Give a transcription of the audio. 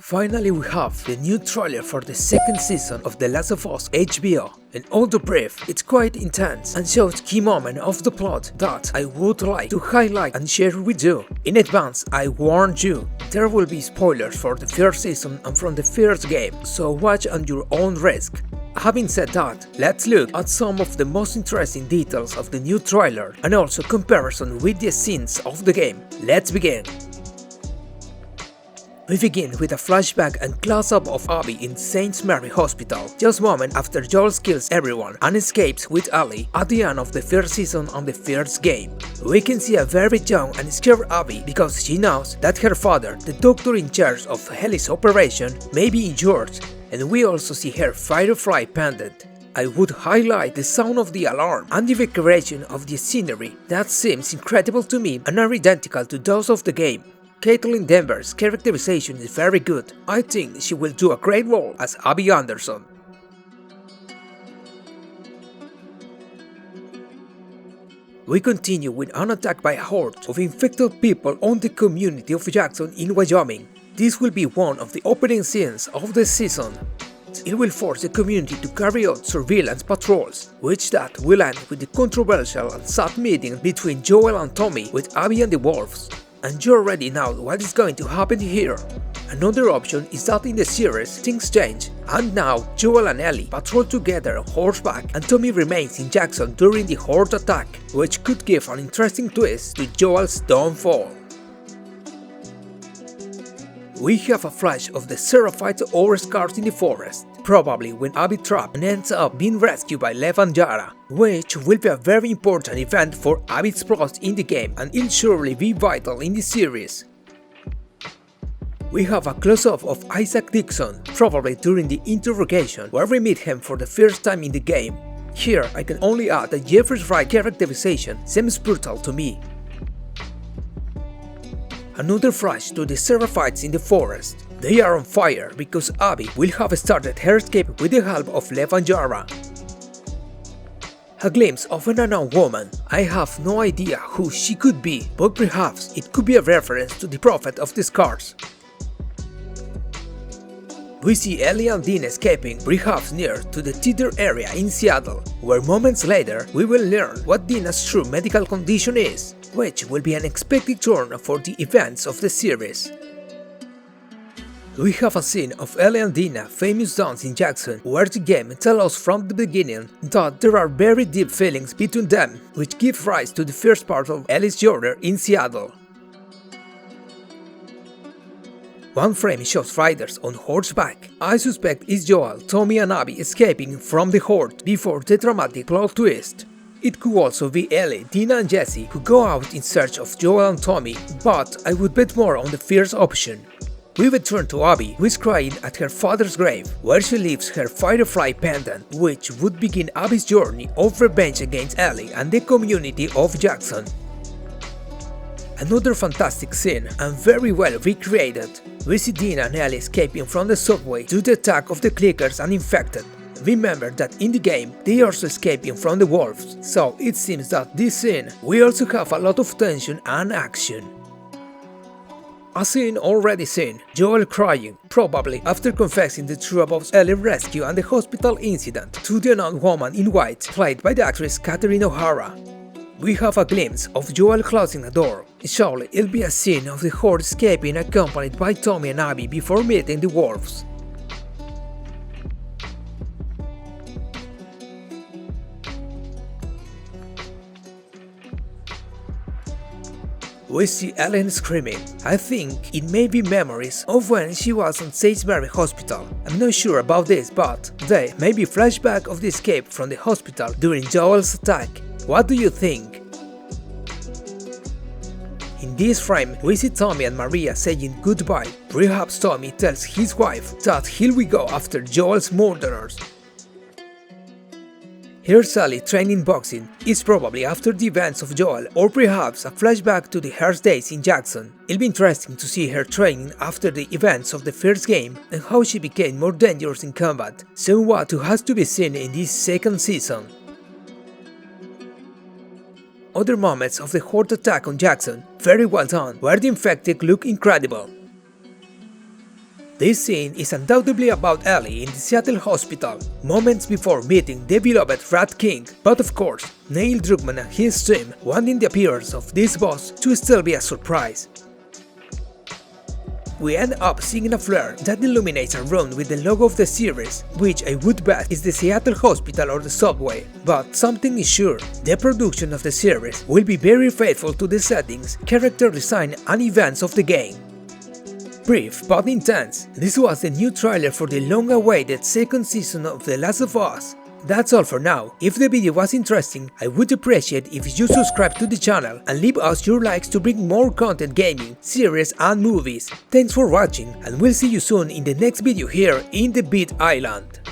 Finally, we have the new trailer for the second season of The Last of Us HBO, and although brief, it's quite intense and shows key moments of the plot that I would like to highlight and share with you. In advance, I warned you, there will be spoilers for the first season and from the first game, so watch at your own risk. Having said that, let's look at some of the most interesting details of the new trailer and also comparison with the scenes of the game. Let's begin. We begin with a flashback and close-up of Abby in St. Mary Hospital, just moments after Joel kills everyone and escapes with Ellie at the end of the first season on the first game. We can see a very young and scared Abby because she knows that her father, the doctor in charge of Ellie's operation, may be injured, and we also see her firefly pendant. I would highlight the sound of the alarm and the decoration of the scenery that seems incredible to me and are identical to those of the game. Caitlin Denver's characterization is very good. I think she will do a great role as Abby Anderson. We continue with an attack by a horde of infected people on the community of Jackson in Wyoming. This will be one of the opening scenes of the season. It will force the community to carry out surveillance patrols, which that will end with the controversial and sad meeting between Joel and Tommy with Abby and the Wolves. And you already know what is going to happen here. Another option is that in the series things change, and now Joel and Ellie patrol together on horseback and Tommy remains in Jackson during the horde attack, which could give an interesting twist to Joel's downfall. We have a flash of the Seraphites overscars in the forest, probably when Abby trapped and ends up being rescued by Lev and Yara, which will be a very important event for Abby's plot in the game and it'll surely be vital in the series. We have a close-up of Isaac Dixon, probably during the interrogation where we meet him for the first time in the game. Here I can only add that Jeffrey Wright's characterization seems brutal to me. Another flash to the Seraphites in the forest. They are on fire because Abby will have started her escape with the help of Lev and Yara. A glimpse of an unknown woman. I have no idea who she could be, but perhaps it could be a reference to the Prophet of the Scars. We see Ellie and Dean escaping, perhaps near to the theater area in Seattle, where moments later we will learn what Dina's true medical condition is, which will be an unexpected turn for the events of the series. We have a scene of Ellie and Dina's famous dance in Jackson, where the game tells us from the beginning that there are very deep feelings between them, which give rise to the first part of Ellie's journey in Seattle. One frame shows riders on horseback. I suspect it's Joel, Tommy and Abby escaping from the horde before the dramatic plot twist. It could also be Ellie, Dina and Jesse who go out in search of Joel and Tommy, but I would bet more on the first option. We return to Abby, who is crying at her father's grave, where she leaves her firefly pendant, which would begin Abby's journey of revenge against Ellie and the community of Jackson. Another fantastic scene and very well recreated. We see Dina and Ellie escaping from the subway to the attack of the clickers and infected. Remember that in the game they are also escaping from the wolves, so it seems that this scene we also have a lot of tension and action. A scene already seen, Joel crying, probably after confessing the truth about Ellie's rescue and the hospital incident to the unknown woman in white, played by the actress Catherine O'Hara. We have a glimpse of Joel closing a door. Surely it'll be a scene of the horde escaping accompanied by Tommy and Abby before meeting the wolves. We see Ellen screaming. I think it may be memories of when she was in St. Mary Hospital. I'm not sure about this, but they may be flashback of the escape from the hospital during Joel's attack. What do you think? In this frame, we see Tommy and Maria saying goodbye. Perhaps Tommy tells his wife that here we go after Joel's murderers. Here's Sally training boxing. It's probably after the events of Joel, or perhaps a flashback to the first days in Jackson. It'll be interesting to see her training after the events of the first game and how she became more dangerous in combat, somewhat who has to be seen in this second season. Other moments of the horde attack on Jackson, very well done, where the infected look incredible. This scene is undoubtedly about Ellie in the Seattle hospital, moments before meeting the beloved Rat King, but of course, Neil Druckmann and his team wanting the appearance of this boss to still be a surprise. We end up seeing a flare that illuminates a room with the logo of the series, which I would bet is the Seattle hospital or the subway. But something is sure, the production of the series will be very faithful to the settings, character design and events of the game. Brief but intense, this was the new trailer for the long-awaited second season of The Last of Us. That's all for now. If the video was interesting, I would appreciate if you subscribe to the channel and leave us your likes to bring more content gaming, series and movies. Thanks for watching and we'll see you soon in the next video here in the Beat Island.